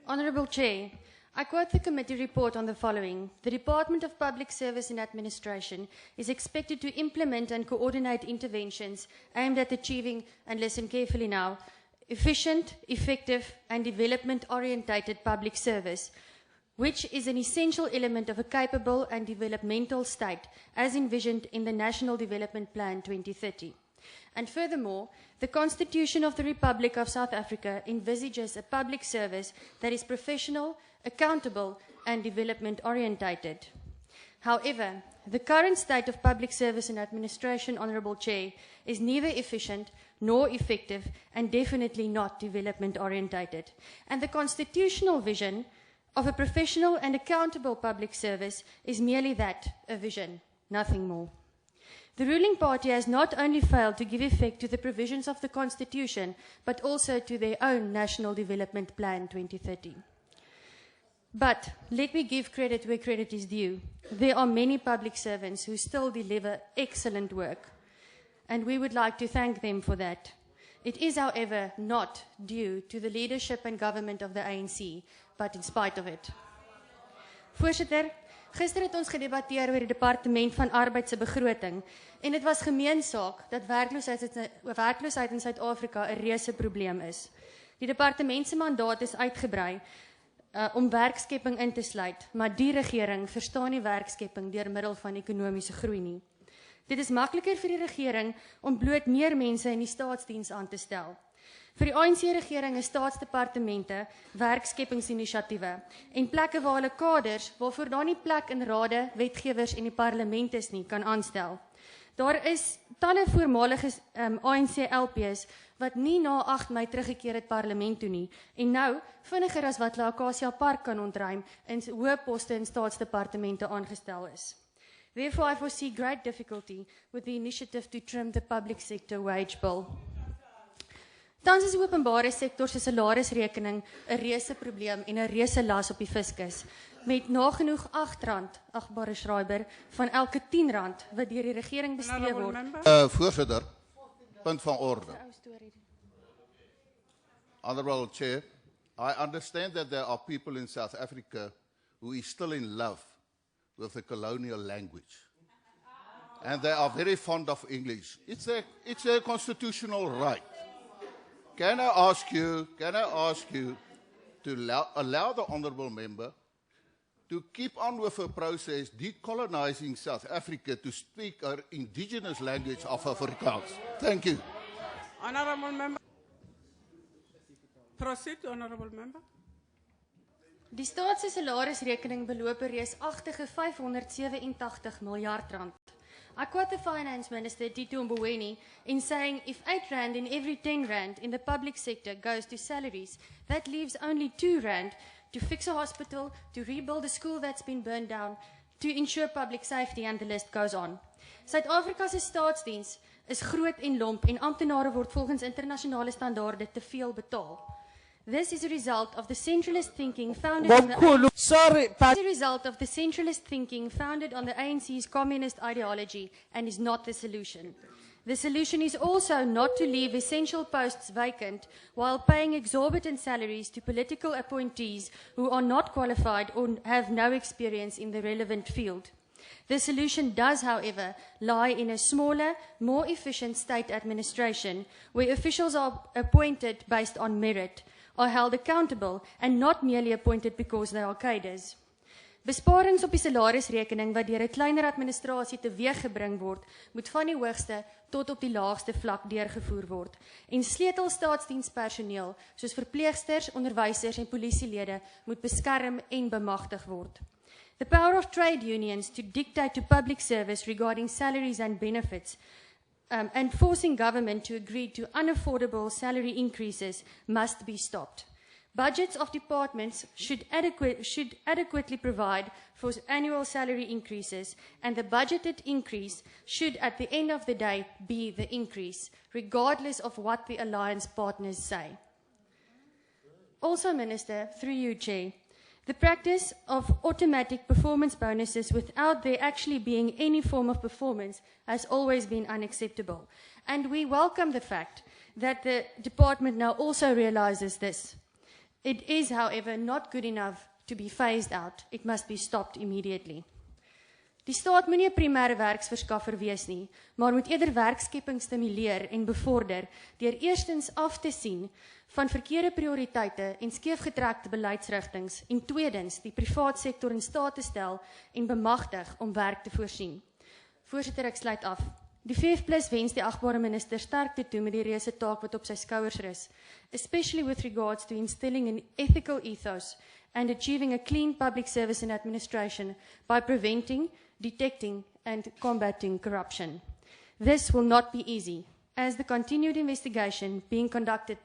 Honourable Chair, I quote the committee report on the following. The Department of Public Service and Administration is expected to implement and coordinate interventions aimed at achieving, and listen carefully now, efficient, effective and development-orientated public service, which is an essential element of a capable and developmental state as envisioned in the National Development Plan 2030. And furthermore, the Constitution of the Republic of South Africa envisages a public service that is professional, accountable and development-orientated. However, the current state of public service and administration, Honourable Chair, is neither efficient nor effective and definitely not development-orientated. And the constitutional vision of a professional and accountable public service is merely that, a vision, nothing more. The ruling party has not only failed to give effect to the provisions of the Constitution, but also to their own National Development Plan 2030. But let me give credit where credit is due. There are many public servants who still deliver excellent work, and we would like to thank them for that. It is, however, not due to the leadership and government of the ANC, but in spite of it. Voorzitter, gister het ons gedebatteer oor die Departement van Arbeid se begroting en dit was gemeensaak dat werkloosheid in Suid-Afrika 'n reuse probleem is. Die departement se mandaat is uitgebrei om werkskepping in te sluit, maar die regering verstaan nie werkskepping deur middel van ekonomiese groei nie. Dit is makliker vir die regering om bloot meer mense in die staatsdiens aan te stel. Vir die ANC-regering is staatsdepartemente werkskepingsinisiatiewe en plekke waar hulle kaders, waarvoor daar nie plek in rade, wetgewers en die parlement is nie, kan aanstel. Daar is talle voormalige ANC-LP's wat nie na 8 Mei teruggekeer het parlement toe nie, en nou, vinniger as wat hulle Acacia Park kan ontruim, in hoë poste in staatsdepartemente aangestel is. Therefore, I foresee great difficulty with the initiative to trim the public sector wage bill. Tans is die openbare sektor se salarisrekening 'n reuse probleem en 'n reuse las op die fiskus, met nagenoeg R8, agbare Schreiber, van elke R10 wat deur die regering bestee word. Voorzitter, punt van orde. Honourable Chair, I understand that there are people in South Africa who is still in love with the colonial language. And they are very fond of English. It's a constitutional right. Can I ask you to allow the honourable member to keep on with the process decolonizing South Africa to speak our indigenous language of Afrikaans? Thank you. Honourable member. Proceed, honourable member. Die staat se salarisrekening beloop 'n reusagtige R587 miljard. I quote the Finance Minister, Tito Mboweni, in saying, if R8 in every R10 in the public sector goes to salaries, that leaves only R2 to fix a hospital, to rebuild a school that's been burned down, to ensure public safety, and the list goes on. Suid-Afrika se staatsdiens is groot en lomp en amptenare word volgens internasionale standaarde te veel betaal. This is a result of the centralist thinking founded on the ANC's communist ideology and is not the solution. The solution is also not to leave essential posts vacant while paying exorbitant salaries to political appointees who are not qualified or have no experience in the relevant field. The solution does, however, lie in a smaller, more efficient state administration where officials are appointed based on merit, are held accountable and not merely appointed because they are cadres. Besparings op die salarisrekening wat deur 'n kleiner administrasie teweeggebring word, moet van die hoogste tot op die laagste vlak deurgevoer word en sleutelstaatsdienspersoneel soos verpleegsters, onderwysers en polisielede moet beskerm en bemagtig word. The power of trade unions to dictate to public service regarding salaries and benefits and forcing government to agree to unaffordable salary increases must be stopped. Budgets of departments should adequately provide for annual salary increases, and the budgeted increase should at the end of the day be the increase, regardless of what the alliance partners say. Also, Minister, through you, Chair, the practice of automatic performance bonuses without there actually being any form of performance has always been unacceptable. And we welcome the fact that the department now also realizes this. It is, however, not good enough to be phased out. It must be stopped immediately. Die staat moet nie 'n primêre werksverskaffer wees nie, maar moet eerder werkskepping stimuleer en bevorder deur eerstens af te sien van verkeerde prioriteite en skeefgetrekte beleidsrigtings en tweedens die privaat sektor in staat te stel en bemagtig om werk te voorsien. Voorsitter, ek sluit af. Die VF+ wens die agbare minister sterkte toe met die reuse taak wat op sy skouers rus, especially with regards to instilling an ethical ethos and achieving a clean public service and administration by preventing, detecting and combating corruption. This will not be easy, as the continued investigation being conducted by